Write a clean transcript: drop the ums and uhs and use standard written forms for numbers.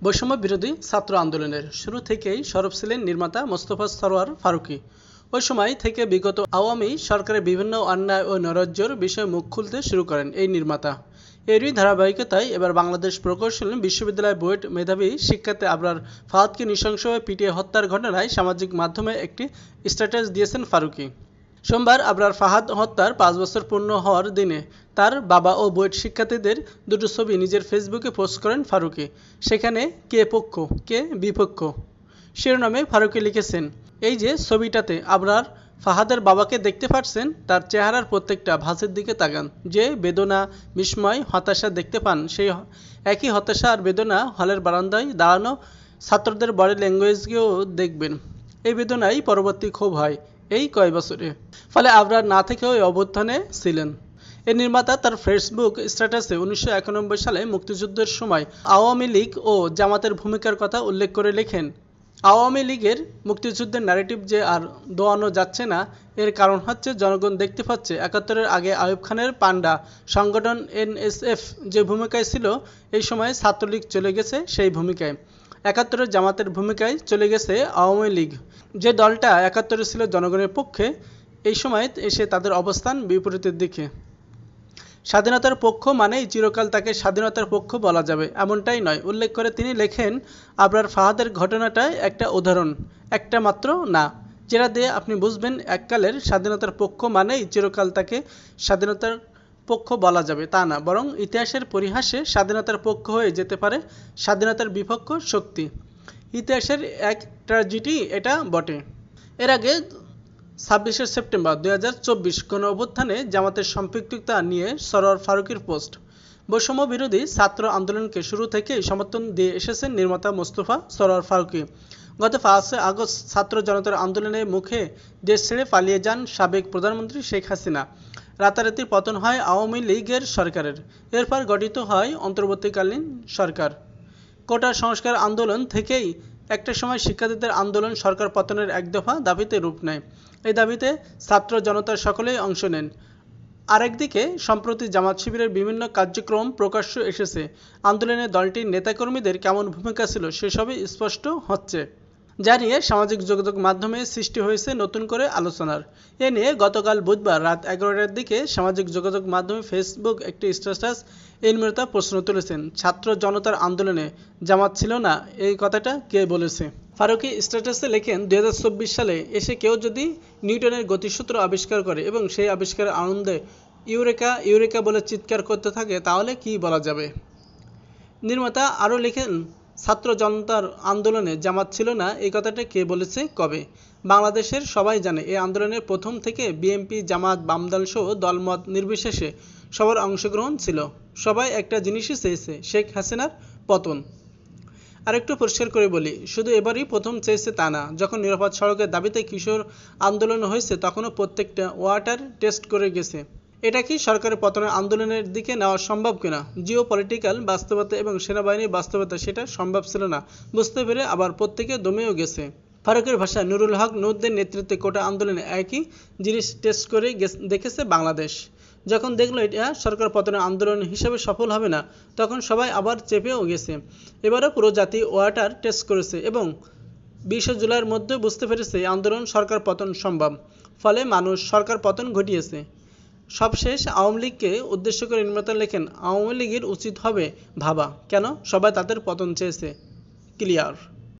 বৈষম্য বিরোধী ছাত্র আন্দোলনের শুরু থেকেই সরব ছিলেন নির্মাতা মোস্তফা সরোয়ার ফারুকী। ওই সময় থেকে বিগত আওয়ামী সরকারের বিভিন্ন অন্যায় ও নৈরাজ্যের বিষয়ে মুখ খুলতে শুরু করেন এই নির্মাতা। এরই ধারাবাহিকতায় এবার বাংলাদেশ প্রকৌশল বিশ্ববিদ্যালয় বুয়েট মেধাবী শিক্ষার্থী আবরার ফাহাদকে নৃশংসভাবে পিটিয়ে হত্যার ঘটনায় সামাজিক মাধ্যমে একটি স্ট্যাটাস দিয়েছেন ফারুকী। সোমবার আবরার ফাহাদ হত্যার ৫ বছর পূর্ণ হওয়ার দিনে তার বাবা ও বুয়েট শিক্ষার্থীদের দুটো ছবি নিজের ফেসবুকে পোস্ট করেন ফারুকী। সেখানে কে পক্ষ কে বিপক্ষ শিরোনামে ফারুকী লিখেছেন, এই যে ছবিটাতে আবরার ফাহাদের বাবাকে দেখতে পাচ্ছেন, তার চেহারার প্রত্যেকটা ভাঁজের দিকে তাকান। যে বেদনা, বিস্ময়, হতাশা দেখতে পান, সেই একই হতাশা আর বেদনা হলের বারান্দায় দাঁড়ানো ছাত্রদের বডি ল্যাঙ্গুয়েজকেও দেখবেন। এই বেদনাই পরবর্তী ক্ষোভ হয় এই কয় বছরে। ফলে আবরার না থেকেও এই অভ্যুত্থানে ছিলেন। এই নির্মাতা তার ফেসবুক স্ট্যাটাসে ১৯৯১ সালে মুক্তিযুদ্ধের সময় আওয়ামী লীগ ও জামাতের ভূমিকার কথা উল্লেখ করে লেখেন, আওয়ামী লীগের মুক্তিযুদ্ধের ন্যারেটিভ যে আর দোয়ানো যাচ্ছে না, এর কারণ হচ্ছে জনগণ দেখতে পাচ্ছে ৭১-এর আগে আইয়ুব খানের পান্ডা সংগঠন এনএসএফ যে ভূমিকায় ছিল, এই সময়ে ছাত্রলীগ চলে গেছে সেই ভূমিকায়। ৭১-এর জামাতের ভূমিকায় চলে গেছে আওয়ামী লীগ। যে দলটা ৭১-এ ছিল জনগণের পক্ষে, এই সময় এসে তাদের অবস্থান বিপরীতের দিকে। স্বাধীনতার পক্ষ মানেই চিরকাল তাকে স্বাধীনতার পক্ষ বলা যাবে এমনটাই নয়। উল্লেখ করে তিনি লেখেন, আবরার ফাহাদের ঘটনাটা একটা উদাহরণ, একটা মাত্র না, যেটা দিয়ে আপনি বুঝবেন এককালের স্বাধীনতার পক্ষ মানেই চিরকাল তাকে স্বাধীনতার পক্ষ বলা যাবে তা না, বরং ইতিহাসের পরিহাসে স্বাধীনতার পক্ষ হয়ে যেতে পারে স্বাধীনতার বিপক্ষ শক্তি। ইতিহাসের এক ট্র্যাজেডি এটা বটে। এর আগে ২৬শে সেপ্টেম্বর ২০২৪ গণঅভ্যুত্থানে জামাতের সম্পৃক্ততা নিয়ে সরোয়ার ফারুকীর পোস্ট। বৈষম্য বিরোধী ছাত্র আন্দোলনকে শুরু থেকেই সমর্থন দিয়ে এসেছেন নির্মাতা মোস্তফা সরোয়ার ফারুকী। গত ৫ আগস্ট ছাত্র জনতার আন্দোলনের মুখে দেশ ছেড়ে পালিয়ে যান সাবেক প্রধানমন্ত্রী শেখ হাসিনা। রাতারাতি পতন হয় আওয়ামী লীগের সরকারের। এরপর গঠিত হয় অন্তর্বর্তীকালীন সরকার। কোটা সংস্কার আন্দোলন থেকেই একটা সময় শিক্ষার্থীদের আন্দোলন সরকার পতনের এক দফা দাবিতে রূপ নেয়। এই দাবিতে ছাত্র জনতার সকলেই অংশ নেন। আরেকদিকে সম্প্রতি জামাত শিবিরের বিভিন্ন কার্যক্রম প্রকাশ্যে এসেছে। আন্দোলনে দলটির নেতাকর্মীদের কেমন ভূমিকা ছিল সেসবই স্পষ্ট হচ্ছে, যা নিয়ে সামাজিক যোগাযোগ মাধ্যমে সৃষ্টি হয়েছে নতুন করে আলোচনার। এ নিয়ে গতকাল বুধবার রাত ১১টার দিকে সামাজিক যোগাযোগ মাধ্যমে ফেসবুক একটি স্ট্যাটাস এই নির্মাতা প্রশ্ন তুলেছেন, ছাত্র জনতার আন্দোলনে জামাত ছিল না, এই কথাটা কে বলেছে? ফারুকী স্ট্যাটাসে লেখেন, ২০২৪ সালে এসে কেউ যদি নিউটনের গতিসূত্র আবিষ্কার করে এবং সেই আবিষ্কারের আনন্দে ইউরেকা ইউরেকা বলে চিৎকার করতে থাকে, তাহলে কি বলা যাবে? নির্মাতা আরও লেখেন, ছাত্র জনতার আন্দোলনে জামাত ছিল না, এই কথাটা কে বলেছে, কবে? বাংলাদেশের সবাই জানে এই আন্দোলনের প্রথম থেকে বিএনপি, জামাত, বামদলসহ দলমত নির্বিশেষে সবার অংশগ্রহণ ছিল। সবাই একটা জিনিসই চেয়েছে, শেখ হাসিনার পতন। আরেকটু পরিষ্কার করে বলি, শুধু এবারই প্রথম চেয়েছে তা না। যখন নিরাপদ সড়কের দাবিতে কিশোর আন্দোলন হয়েছে, তখনও প্রত্যেকটা ওয়াটার টেস্ট করে গেছে। এটা কি সরকারের পতনের আন্দোলনের দিকে নেওয়া সম্ভব কিনা? জিও পলিটিক্যাল বাস্তবতা এবং সেনাবাহিনীর বাস্তবতা সেটা সম্ভব ছিল না বুঝতে পেরে আবার প্রত্যেকে দমেও গেছে। ফারুকের ভাষায়, নুরুল হক নূরদের নেতৃত্বে কোটা আন্দোলনে একই জিনিস টেস্ট করে দেখেছে বাংলাদেশ। যখন দেখলো এটা সরকার পতনের আন্দোলন হিসেবে সফল হবে না, তখন সবাই আবার চেপেও গেছে। এবারও পুরো জাতি ওয়াটার টেস্ট করেছে এবং ২০ জুলাইয়ের মধ্যে বুঝতে পেরেছে এই আন্দোলন সরকার পতন সম্ভব। ফলে মানুষ সরকার পতন ঘটিয়েছে। সবশেষ আওয়ামী লীগকে উদ্দেশ্য করে নির্মাতা লেখেন, আওয়ামী লীগের উচিত হবে ভাবা, কেন সবাই তাদের পতন চেয়েছে। ক্লিয়ার।